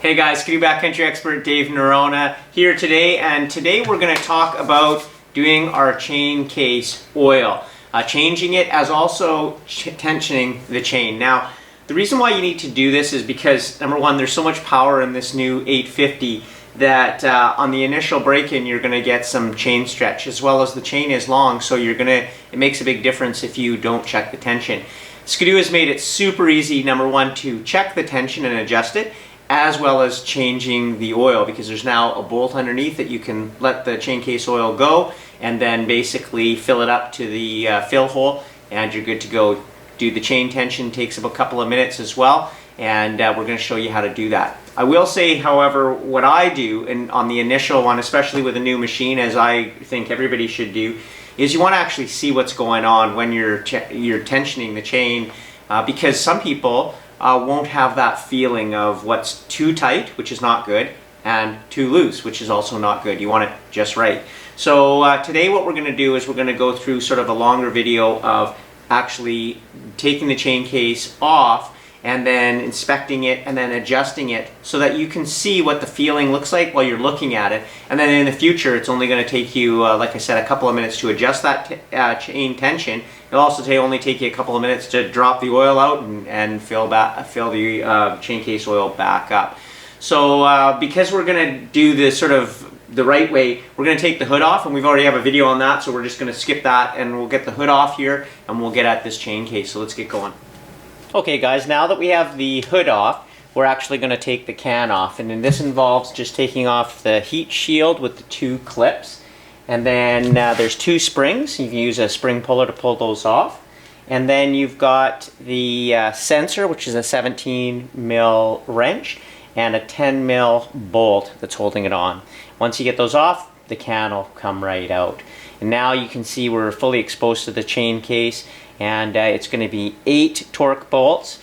Hey guys, Ski Backcountry expert Dave Norona here today, and today we're going to talk about doing our chain case oil, changing it as also tensioning the chain. Now, the reason why you need to do this is because, number one, there's so much power in this new 850 that on the initial break-in you're going to get some chain stretch, as well as the chain is long, so it makes a big difference if you don't check the tension. Skidoo has made it super easy, number one, to check the tension and adjust it, as well as changing the oil, because there's now a bolt underneath that you can let the chain case oil go and then basically fill it up to the fill hole and you're good to go. Do the chain tension, takes about a couple of minutes as well, and we're going to show you how to do that. I will say, however, what I do on the initial one, especially with a new machine, as I think everybody should do, is you want to actually see what's going on when you're tensioning the chain, because some people won't have that feeling of what's too tight, which is not good, and too loose, which is also not good. You want it just right. So today what we're going to do is we're going to go through sort of a longer video of actually taking the chain case off and then inspecting it and then adjusting it so that you can see what the feeling looks like while you're looking at it. And then in the future, it's only going to take you, like I said, a couple of minutes to adjust that chain tension. It'll also only take you a couple of minutes to drop the oil out and fill the chain case oil back up. So because we're going to do this sort of the right way, we're going to take the hood off, and we've already have a video on that, so we're just going to skip that and we'll get the hood off here and we'll get at this chain case. So let's get going. Okay guys, now that we have the hood off, we're actually going to take the can off, and then this involves just taking off the heat shield with the two clips, and then there's two springs. You can use a spring puller to pull those off, and then you've got the sensor, which is a 17mm wrench and a 10mm bolt that's holding it on. Once you get those off, the can will come right out. And now you can see we're fully exposed to the chain case, and it's going to be 8 torque bolts,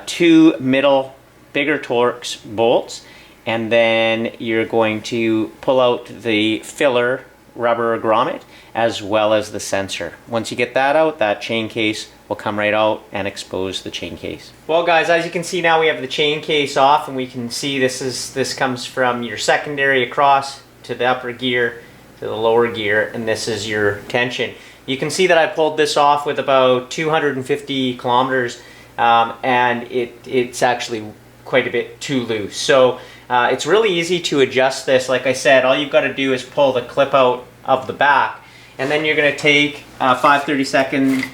2 middle bigger Torx bolts, and then you're going to pull out the filler rubber grommet as well as the sensor. Once you get that out, that chain case will come right out and expose the chain case. Well guys, as you can see now, we have the chain case off, and we can see this comes from your secondary across to the upper gear to the lower gear, and this is your tension. You can see that I pulled this off with about 250 kilometers, and it's actually quite a bit too loose. So it's really easy to adjust this. Like I said, all you've got to do is pull the clip out of the back, and then you're going to take a 5/32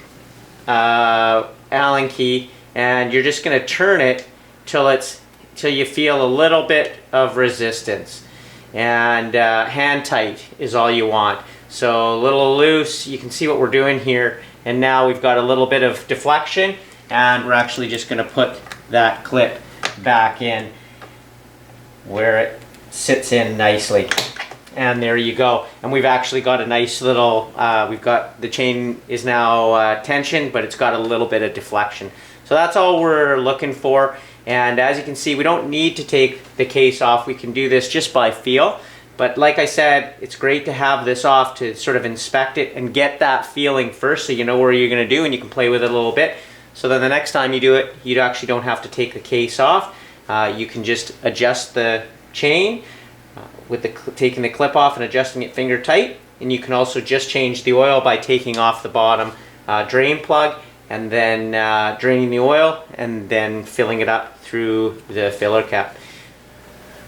Allen key, and you're just going to turn it till you feel a little bit of resistance, and hand tight is all you want. So a little loose, you can see what we're doing here, and now we've got a little bit of deflection, and we're actually just going to put that clip back in where it sits in nicely, and there you go. And we've actually got a nice little, the chain is now tensioned, but it's got a little bit of deflection. So that's all we're looking for. And as you can see, we don't need to take the case off. We can do this just by feel. But like I said, it's great to have this off to sort of inspect it and get that feeling first, so you know where you're going to do, and you can play with it a little bit. So then the next time you do it, you actually don't have to take the case off. You can just adjust the chain with taking the clip off and adjusting it finger tight. And you can also just change the oil by taking off the bottom drain plug and then draining the oil and then filling it up through the filler cap.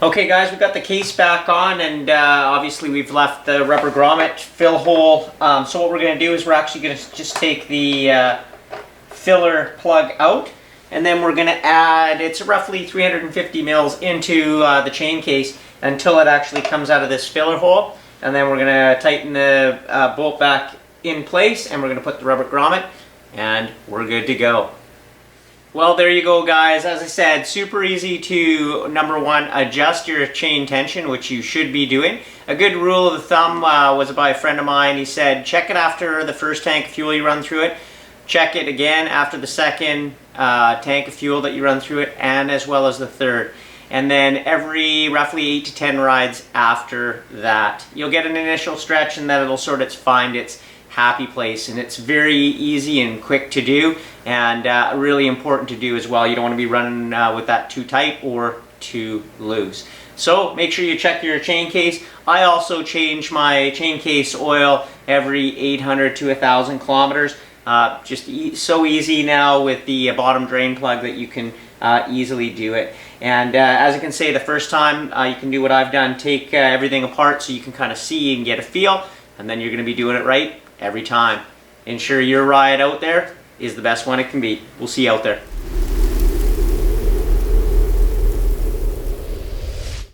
Okay guys, we've got the case back on, and obviously we've left the rubber grommet fill hole. So what we're going to do is we're actually going to just take the filler plug out, and then we're going to add, it's roughly 350 mils into the chain case until it actually comes out of this filler hole, and then we're going to tighten the bolt back in place, and we're going to put the rubber grommet, and we're good to go. Well, there you go guys. As I said, super easy to, number one, adjust your chain tension, which you should be doing. A good rule of the thumb was by a friend of mine. He said, check it after the first tank of fuel you run through it. Check it again after the second tank of fuel that you run through it, and as well as the third. And then every roughly 8 to 10 rides after that. You'll get an initial stretch, and then it'll sort of find its happy place, and it's very easy and quick to do, and really important to do as well. You don't want to be running with that too tight or too loose. So make sure you check your chain case. I also change my chain case oil every 800 to 1,000 kilometers. So easy now with the bottom drain plug that you can easily do it. And as I can say, the first time you can do what I've done, take everything apart so you can kind of see and get a feel, and then you're going to be doing it right every time. Ensure your ride out there is the best one it can be. We'll see you out there.